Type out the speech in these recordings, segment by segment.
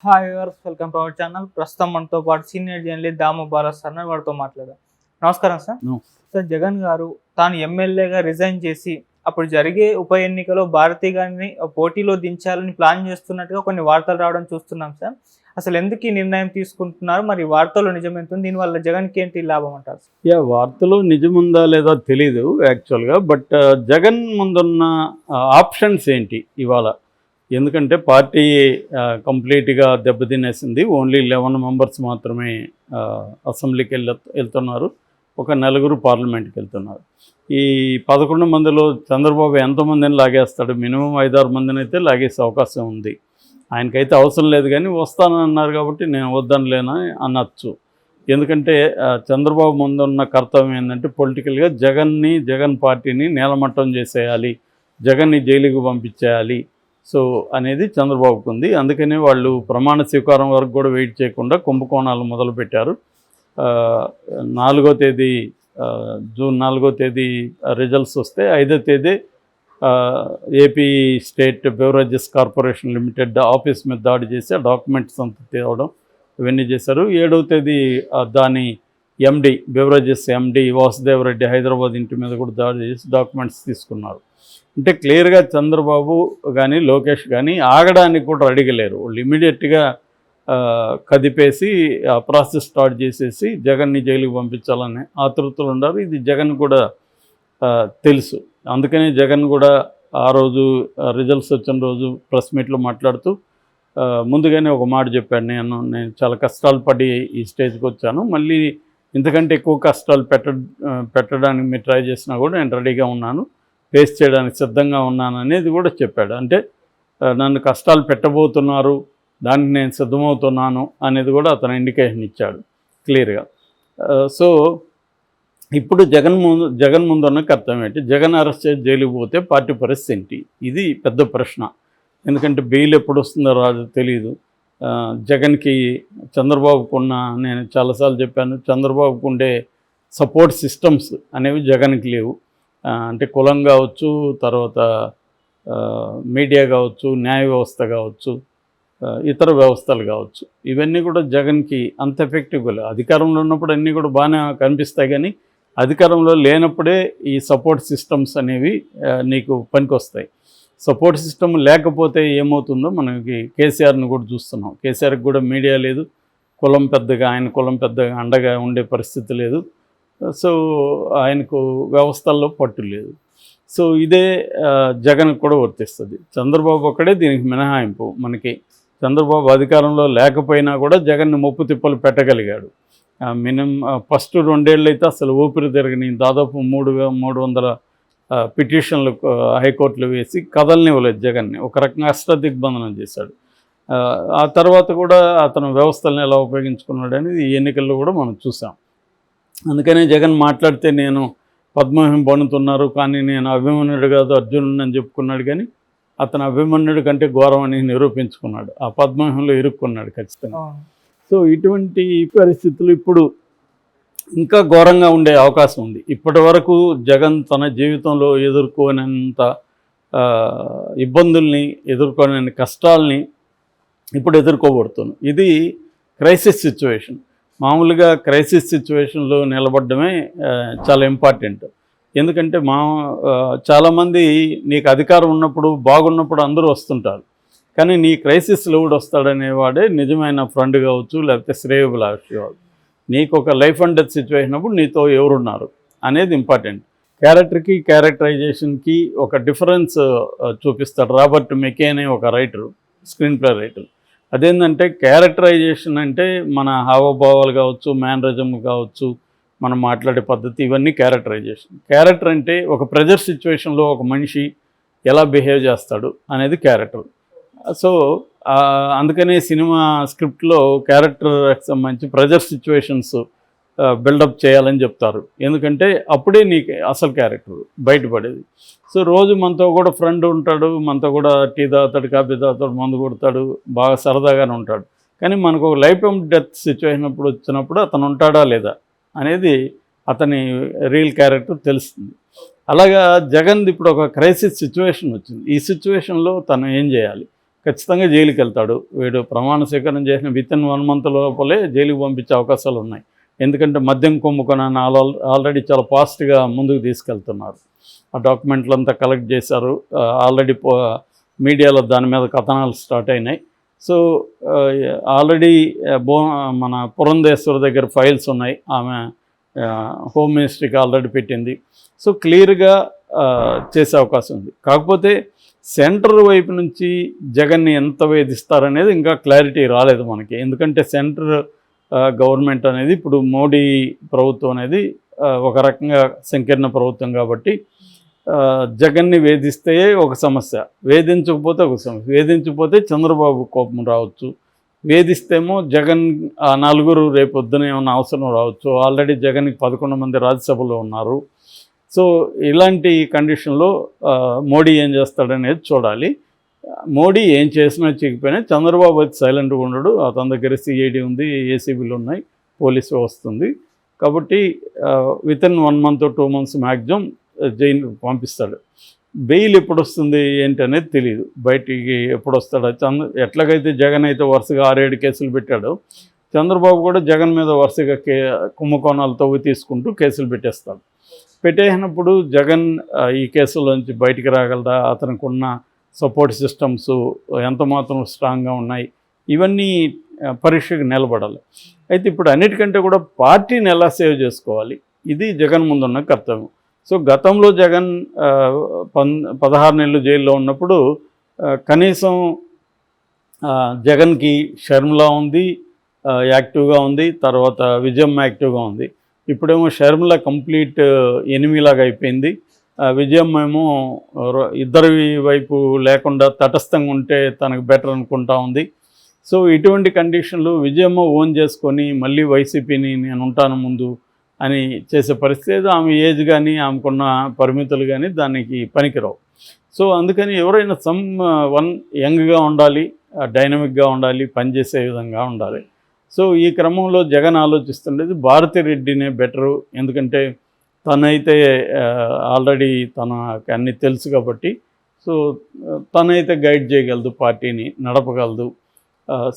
Hi viewers, welcome to our channel. ప్రస్తుతం మనతో పాటు సీనియర్ జర్నలిస్ట్ దాము బాలా సార్ వారితో మాట్లాడారు. నమస్కారం సార్. నో. సార్, జగన్ గారు తాను ఎమ్మెల్యేగా రిజైన్ చేసి అప్పుడు జరిగే ఉప ఎన్నికలో భారతీ గారిని పోటీలో దించాలని ప్లాన్ చేస్తున్నట్టుగా కొన్ని వార్తలు రావడం చూస్తున్నాం సార్. అసలు ఎందుకు ఈ నిర్ణయం తీసుకుంటున్నారు? మరి వార్తల్లో నిజం ఎంత ఉంది? దీనివల్ల జగన్కి ఏంటి లాభం అంటారు? వార్తలో నిజముందా లేదా తెలీదు యాక్చువల్గా. బట్ జగన్ ముందున్న ఆప్షన్స్ ఏంటి ఇవాళ? ఎందుకంటే పార్టీ కంప్లీట్గా దెబ్బతినేసింది. ఓన్లీ 11 మెంబర్స్ మాత్రమే అసెంబ్లీకి వెళ్తున్నారు. ఒక 9 పార్లమెంట్కి వెళ్తున్నారు. ఈ 11 మందిలో చంద్రబాబు ఎంతమందిని లాగేస్తాడు? మినిమం 5-6 మందిని అయితే లాగేసే అవకాశం ఉంది. ఆయనకైతే అవసరం లేదు, కానీ వస్తానన్నారు కాబట్టి నేను వద్దనలేనా అనొచ్చు. ఎందుకంటే చంద్రబాబు ముందున్న కర్తవ్యం ఏంటంటే పొలిటికల్గా జగన్ పార్టీని నేలమట్టం చేసేయాలి, జగన్ని జైలుకి పంపించేయాలి. సో అనేది చంద్రబాబుకు ఉంది. అందుకనే వాళ్ళు ప్రమాణ స్వీకారం వరకు కూడా వెయిట్ చేయకుండా కుంభకోణాలు మొదలుపెట్టారు. 4వ తేదీ జూన్ 4వ తేదీ రిజల్ట్స్ వస్తే 5వ తేదీ AP state beverages corporation limited office మీద దాడి చేసి ఆ డాక్యుమెంట్స్ అంతా తేవడం ఇవన్నీ చేశారు. 7వ తేదీ దాని ఎండి బెవరేజెస్ ఎండి వాసుదేవరెడ్డి హైదరాబాద్ ఇంటి మీద కూడా దాడి చేసి డాక్యుమెంట్స్ తీసుకున్నారు. అంటే క్లియర్గా చంద్రబాబు కానీ లోకేష్ కానీ ఆగడానికి కూడా అడగలేరు. వాళ్ళు ఇమీడియట్గా కదిపేసి ఆ ప్రాసెస్ స్టార్ట్ చేసేసి జగన్ని జైలుకి పంపించాలని ఆతృతలు ఉన్నారు. ఇది జగన్ కూడా తెలుసు. అందుకనే జగన్ కూడా ఆ రోజు రిజల్ట్స్ వచ్చిన రోజు ప్రెస్ మీట్లో మాట్లాడుతూ ముందుగానే ఒక మాట చెప్పాడు, నేను చాలా కష్టాలు పడి ఈ స్టేజ్కి వచ్చాను, మళ్ళీ ఇంతకంటే ఎక్కువ కష్టాలు పెట్టడానికి మీరు ట్రై చేసినా కూడా నేను రెడీగా ఉన్నాను, ఫేస్ చేయడానికి సిద్ధంగా ఉన్నాను అనేది కూడా చెప్పాడు. అంటే నన్ను కష్టాలు పెట్టబోతున్నారు, దానికి నేను సిద్ధమవుతున్నాను అనేది కూడా అతను ఇండికేషన్ ఇచ్చాడు క్లియర్గా. సో ఇప్పుడు జగన్ ముందున్న కర్తవ్యం ఏంటి? జగన్ అరెస్ట్ చేసి జైలుకి పోతే పార్టీ పరిస్థితి ఏంటి? ఇది పెద్ద ప్రశ్న. ఎందుకంటే బెయిల్ ఎప్పుడు వస్తుందో రాదు తెలియదు. జగన్కి చంద్రబాబుకున్న, నేను చాలాసార్లు చెప్పాను, చంద్రబాబుకు ఉండే సపోర్ట్ సిస్టమ్స్ అనేవి జగన్కి లేవు. అంటే కులం కావచ్చు, తర్వాత మీడియా కావచ్చు, న్యాయ వ్యవస్థ కావచ్చు, ఇతర వ్యవస్థలు కావచ్చు, ఇవన్నీ కూడా జగన్కి అంత ఎఫెక్టివ్గా లేవు. అధికారంలో ఉన్నప్పుడు అన్నీ కూడా బాగానే కనిపిస్తాయి, కానీ అధికారంలో లేనప్పుడే ఈ సపోర్ట్ సిస్టమ్స్ అనేవి నీకు పనికొస్తాయి. సపోర్ట్ సిస్టమ్ లేకపోతే ఏమవుతుందో మనకి కేసీఆర్ని కూడా చూస్తున్నాం. కేసీఆర్కి కూడా మీడియా లేదు, ఆయన కులం పెద్దగా అండగా ఉండే పరిస్థితి లేదు. సో ఆయనకు వ్యవస్థల్లో పట్టు లేదు. సో ఇదే జగన్ కూడా వర్తిస్తుంది. చంద్రబాబు ఒక్కడే దీనికి మినహాయింపు. మనకి చంద్రబాబు అధికారంలో లేకపోయినా కూడా జగన్ని ముప్పు తిప్పలు పెట్టగలిగాడు. మినిమం ఫస్ట్ 2 ఏళ్ళు అయితే అసలు ఊపిరి తిరగని దాదాపు 300 పిటిషన్లు హైకోర్టులో వేసి కదలనివ్వలేదు జగన్ని. ఒక రకంగా అష్టదిగ్బంధనం చేశాడు. ఆ తర్వాత కూడా అతను వ్యవస్థలను ఎలా ఉపయోగించుకున్నాడు అనేది ఈ ఎన్నికల్లో కూడా మనం చూసాం. అందుకనే జగన్ మాట్లాడితే నేను పద్మవ్యూహం పన్నుతున్నారు, కానీ నేను అభిమన్యుడు కాదు అర్జునుడు అని చెప్పుకున్నాడు. కానీ అతను అభిమన్యుడి కంటే ఘోరం అని నిరూపించుకున్నాడు. ఆ పద్మవ్యూహంలో ఇరుక్కున్నాడు ఖచ్చితంగా. సో ఇటువంటి పరిస్థితులు ఇప్పుడు ఇంకా ఘోరంగా ఉండే అవకాశం ఉంది. ఇప్పటి వరకు జగన్ తన జీవితంలో ఎదుర్కోనంత ఇబ్బందుల్ని, ఎదుర్కోలేని కష్టాలని ఇప్పుడు ఎదుర్కోబడుతున్నాం. ఇది క్రైసిస్ సిచ్యువేషన్. మామూలుగా క్రైసిస్ సిచ్యువేషన్లో నిలబడమే చాలా ఇంపార్టెంట్. ఎందుకంటే చాలామంది నీకు అధికారం ఉన్నప్పుడు బాగున్నప్పుడు అందరూ వస్తుంటారు, కానీ నీ క్రైసిస్లో కూడా వస్తాడనేవాడే నిజమైన ఫ్రెండ్ కావచ్చు, లేకపోతే శ్రేయోభిలాషి కావచ్చు. నీకు ఒక లైఫ్ అండ్ డెత్ సిచ్యువేషన్ అప్పుడు నీతో ఎవరున్నారు అనేది ఇంపార్టెంట్. క్యారెక్టరైజేషన్కి ఒక డిఫరెన్స్ చూపిస్తాడు రాబర్ట్ మెకే అనే ఒక రైటరు, స్క్రీన్ ప్లే రైటర్. అదేంటంటే క్యారెక్టరైజేషన్ అంటే మన హావభావాలు కావచ్చు, మేనరిజం కావచ్చు, మనం మాట్లాడే పద్ధతి, ఇవన్నీ క్యారెక్టరైజేషన్. క్యారెక్టర్ అంటే ఒక ప్రెజర్ సిచ్యువేషన్లో ఒక మనిషి ఎలా బిహేవ్ చేస్తాడు అనేది క్యారెక్టర్. సో అందుకనే సినిమా స్క్రిప్ట్లో క్యారెక్టర్కి సంబంధించి ప్రెజర్ సిచ్యువేషన్స్ బిల్డప్ చేయాలని చెప్తారు. ఎందుకంటే అప్పుడే నీకు అసలు క్యారెక్టర్ బయటపడేది. సో రోజు మనతో కూడా ఫ్రెండ్ ఉంటాడు, మనతో కూడా టీ తాగుతాడు, కాఫీ తాగుతాడు, మందు కొడతాడు, బాగా సరదాగానే ఉంటాడు. కానీ మనకు ఒక లైఫ్ అండ్ డెత్ సిచ్యువేషన్ వచ్చినప్పుడు అతను ఉంటాడా లేదా అనేది అతని రియల్ క్యారెక్టర్ తెలుస్తుంది. అలాగా జగన్ది ఇప్పుడు ఒక క్రైసిస్ సిచ్యువేషన్ వచ్చింది. ఈ సిచ్యువేషన్లో తను ఏం చేయాలి? ఖచ్చితంగా జైలుకి వెళ్తాడు. వీడు ప్రమాణ స్వీకారం చేసిన వితిన్ 1 మంత్ లోపలే జైలుకి పంపించే అవకాశాలు ఉన్నాయి. ఎందుకంటే మద్యం కుంభకోణాన్ని ఆల్రెడీ చాలా ఫాస్ట్గా ముందుకు తీసుకెళ్తున్నారు. ఆ డాక్యుమెంట్లంతా కలెక్ట్ చేశారు. ఆల్రెడీ మీడియాలో దాని మీద కథనాలు స్టార్ట్ అయినాయి. సో ఆల్రెడీ మన పురంధేశ్వరి దగ్గర ఫైల్స్ ఉన్నాయి. ఆమె హోమ్ మినిస్ట్రీకి ఆల్రెడీ పెట్టింది. సో క్లియర్గా చేసే అవకాశం ఉంది. కాకపోతే సెంటర్ వైపు నుంచి జగన్ని ఎంత వేధిస్తారనేది ఇంకా క్లారిటీ రాలేదు మనకి. ఎందుకంటే సెంటర్ గవర్నమెంట్ అనేది ఇప్పుడు మోడీ ప్రభుత్వం అనేది ఒక రకంగా సంకీర్ణ ప్రభుత్వం కాబట్టి జగన్ని వేధిస్తే ఒక సమస్య, వేధించకపోతే ఒక సమస్య. వేధించకపోతే చంద్రబాబు కోపం రావచ్చు, వేధిస్తేమో జగన్ ఆ నలుగురు రేపు పొద్దున ఏమన్నా అవసరం రావచ్చు. ఆల్రెడీ జగన్కి 11 మంది రాజ్యసభలో ఉన్నారు. సో ఇలాంటి కండిషన్లో మోడీ ఏం చేస్తాడనేది చూడాలి. మోడీ ఏం చేసినా చేయకపోయినా చంద్రబాబు అయితే సైలెంట్గా ఉండడు. అతని దగ్గర సిఐడి ఉంది, ఏసీబీలు ఉన్నాయి, పోలీసు వ్యవస్థ ఉంది. కాబట్టి within 1 month 2 months maximum jail పంపిస్తాడు. బెయిల్ ఎప్పుడు వస్తుంది ఏంటి అనేది తెలియదు, బయటికి ఎప్పుడు వస్తాడో. ఎట్లాగైతే జగన్ అయితే వరుసగా 6-7 కేసులు పెట్టాడో, చంద్రబాబు కూడా జగన్ మీద వరుసగా కుంభకోణాలు తవ్వి తీసుకుంటూ కేసులు పెట్టేస్తాడు. పెట్టేసినప్పుడు జగన్ ఈ కేసులోంచి బయటికి రాగలదా, అతనికి ఉన్న సపోర్ట్ సిస్టమ్స్ ఎంత మాత్రం స్ట్రాంగ్గా ఉన్నాయి, ఇవన్నీ పరీక్షకు నిలబడాలి. అయితే ఇప్పుడు అన్నిటికంటే కూడా పార్టీని ఎలా సేవ్ చేసుకోవాలి, ఇది జగన్ ముందున్న కర్తవ్యం. సో గతంలో జగన్ 16 నెలలు జైల్లో ఉన్నప్పుడు కనీసం జగన్కి షర్మిలా ఉంది, యాక్టివ్గా ఉంది, తర్వాత విజయమ్మ యాక్టివ్గా ఉంది. ఇప్పుడేమో షర్మిల కంప్లీట్ ఎనిమిలాగా అయిపోయింది. విజయమ్మ ఏమో ఇద్దరి వైపు లేకుండా తటస్థంగా ఉంటే తనకు బెటర్ అనుకుంటా ఉంది. సో ఇటువంటి కండిషన్లు విజయమ్మ ఓన్ చేసుకొని మళ్ళీ వైసీపీని నేను ఉంటాను ముందు అని చేసే పరిస్థితి, ఆమె ఏజ్ కానీ ఆమెకున్న పరిమితులు కానీ దానికి పనికిరావు. సో అందుకని ఎవరైనా వన్ యంగ్గా ఉండాలి, డైనమిక్గా ఉండాలి, పనిచేసే విధంగా ఉండాలి. సో ఈ క్రమంలో జగన్ ఆలోచిస్తుండేది భారతిరెడ్డినే బెటరు. ఎందుకంటే తనైతే ఆల్రెడీ తనకి అన్నీ తెలుసు కాబట్టి, సో తనైతే గైడ్ చేయగలదు, పార్టీని నడపగలదు.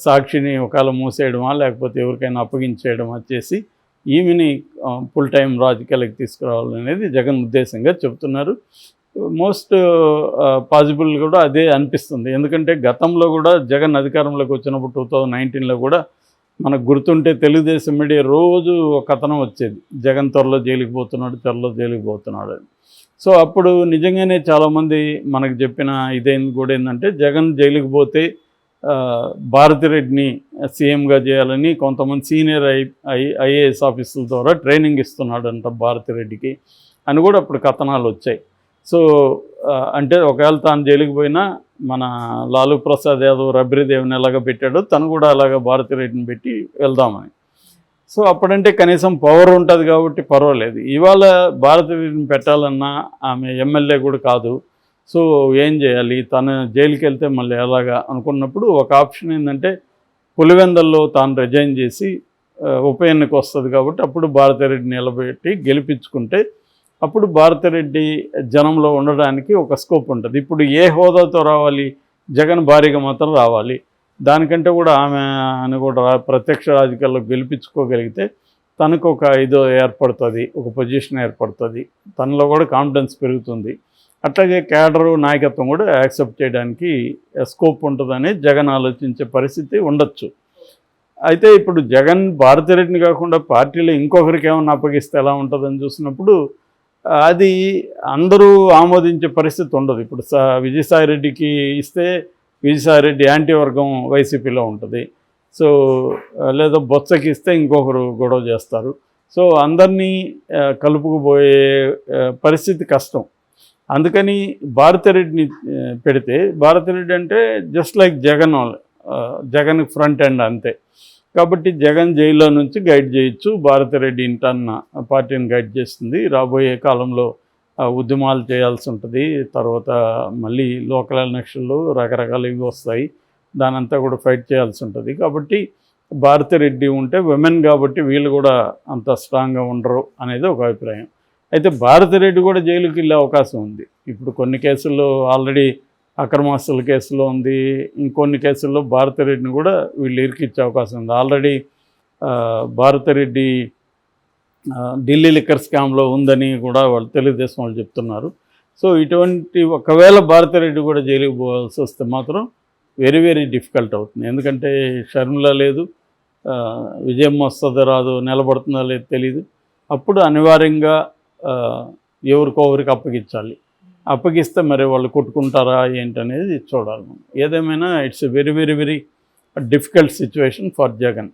సాక్షిని ఒకవేళ మూసేయడమా లేకపోతే ఎవరికైనా అప్పగించేయడమా చేసి ఈమెని ఫుల్ టైం రాజకీయాలకు తీసుకురావాలనేది జగన్ ఉద్దేశంగా చెబుతున్నారు. మోస్ట్ పాసిబుల్ కూడా అదే అనిపిస్తుంది. ఎందుకంటే గతంలో కూడా జగన్ అధికారంలోకి వచ్చినప్పుడు 2019లో కూడా మనకు గుర్తుంటే తెలుగుదేశం మీడియా రోజు ఒక కథనం వచ్చేది, జగన్ త్వరలో జైలుకి పోతున్నాడు, త్వరలో జైలుకి పోతున్నాడు అని. సో అప్పుడు నిజంగానే చాలామంది మనకు చెప్పిన ఇదేంది కూడా ఏంటంటే జగన్ జైలుకి పోతే భారతిరెడ్డిని సీఎంగా చేయాలని కొంతమంది సీనియర్ ఐఏఎస్ ఆఫీసుల ద్వారా ట్రైనింగ్ ఇస్తున్నాడంట భారతిరెడ్డికి అని కూడా అప్పుడు కథనాలు వచ్చాయి. సో అంటే ఒకవేళ తాను జైలుకి పోయినా మన లాలూ ప్రసాద్ యాదవ్ రబ్రీదేవిని ఎలాగ పెట్టాడో తను కూడా అలాగ భారతిరెడ్డిని పెట్టి వెళ్దామని. సో అప్పుడంటే కనీసం పవర్ ఉంటుంది కాబట్టి పర్వాలేదు. ఇవాళ భారతిరెడ్డిని పెట్టాలన్నా ఆమె ఎమ్మెల్యే కూడా కాదు. సో ఏం చేయాలి, తను జైలుకి వెళ్తే మళ్ళీ ఎలాగా అనుకున్నప్పుడు ఒక ఆప్షన్ ఏంటంటే పులివెందల్లో తాను రిజైన్ చేసి ఉప ఎన్నిక వస్తుంది కాబట్టి అప్పుడు భారతిరెడ్డిని నిలబెట్టి గెలిపించుకుంటే అప్పుడు భారతిరెడ్డి జనంలో ఉండడానికి ఒక స్కోప్ ఉంటుంది. ఇప్పుడు ఏ హోదాతో రావాలి, జగన్ భారీగా మాత్రం రావాలి. దానికంటే కూడా ఆమె అని కూడా ప్రత్యక్ష రాజకీయాల్లో గెలిపించుకోగలిగితే తనకు ఒక ఇదో ఏర్పడుతుంది, ఒక పొజిషన్ ఏర్పడుతుంది, తనలో కూడా కాన్ఫిడెన్స్ పెరుగుతుంది. అట్లాగే క్యాడరు నాయకత్వం కూడా యాక్సెప్ట్ చేయడానికి స్కోప్ ఉంటుందని జగన్ ఆలోచించే పరిస్థితి ఉండొచ్చు. అయితే ఇప్పుడు జగన్ భారతిరెడ్డిని కాకుండా పార్టీలో ఇంకొకరికి ఏమన్నా అప్పగిస్తే ఎలా ఉంటుందని చూసినప్పుడు అది అందరూ ఆమోదించే పరిస్థితి ఉండదు. ఇప్పుడు విజయసాయిరెడ్డికి ఇస్తే విజయసాయిరెడ్డి యాంటీ వర్గం వైసీపీలో ఉంటుంది. సో లేదా బొత్సకి ఇస్తే ఇంకొకరు గొడవ చేస్తారు. సో అందరినీ కలుపుకుపోయే పరిస్థితి కష్టం. అందుకని భారతిరెడ్డిని పెడితే భారతిరెడ్డి అంటే just like Jagan front end అంతే. కాబట్టి జగన్ జైల్లో నుంచి గైడ్ చేయొచ్చు, భారతిరెడ్డి ఇంటన్న పార్టీని గైడ్ చేస్తుంది. రాబోయే కాలంలో ఉద్యమాలు చేయాల్సి ఉంటుంది, తర్వాత మళ్ళీ లోకల్ ఎలక్షన్లు రకరకాలు ఇవి వస్తాయి, దానంతా కూడా ఫైట్ చేయాల్సి ఉంటుంది. కాబట్టి భారతిరెడ్డి ఉంటే విమెన్ కాబట్టి వీళ్ళు కూడా అంత స్ట్రాంగ్గా ఉండరు అనేది ఒక అభిప్రాయం. అయితే భారతిరెడ్డి కూడా జైలుకి వెళ్ళే అవకాశం ఉంది. ఇప్పుడు కొన్ని కేసుల్లో ఆల్రెడీ అక్రమాస్తుల కేసులో ఉంది. ఇంకొన్ని కేసుల్లో భారతిరెడ్డిని కూడా వీళ్ళు ఇరికిచ్చే అవకాశం ఉంది. ఆల్రెడీ భారతిరెడ్డి ఢిల్లీ లిక్కర్ స్కామ్లో ఉందని కూడా వాళ్ళు తెలుగుదేశం వాళ్ళు చెప్తున్నారు. సో ఇటువంటి ఒకవేళ భారతిరెడ్డి కూడా జైలుకి పోవాల్సి వస్తే మాత్రం వెరీ వెరీ డిఫికల్ట్ అవుతుంది. ఎందుకంటే షర్మిల లేదు, విజయం వస్తుందో రాదో, నిలబడుతుందో లేదో తెలియదు. అప్పుడు అనివార్యంగా ఎవరికొవరికి అప్పగించాలి. అప్పగిస్తే మరి వాళ్ళు కొట్టుకుంటారా ఏంటనేది చూడాలి మనం. ఏదేమైనా it's very very very difficult situation for Jagan.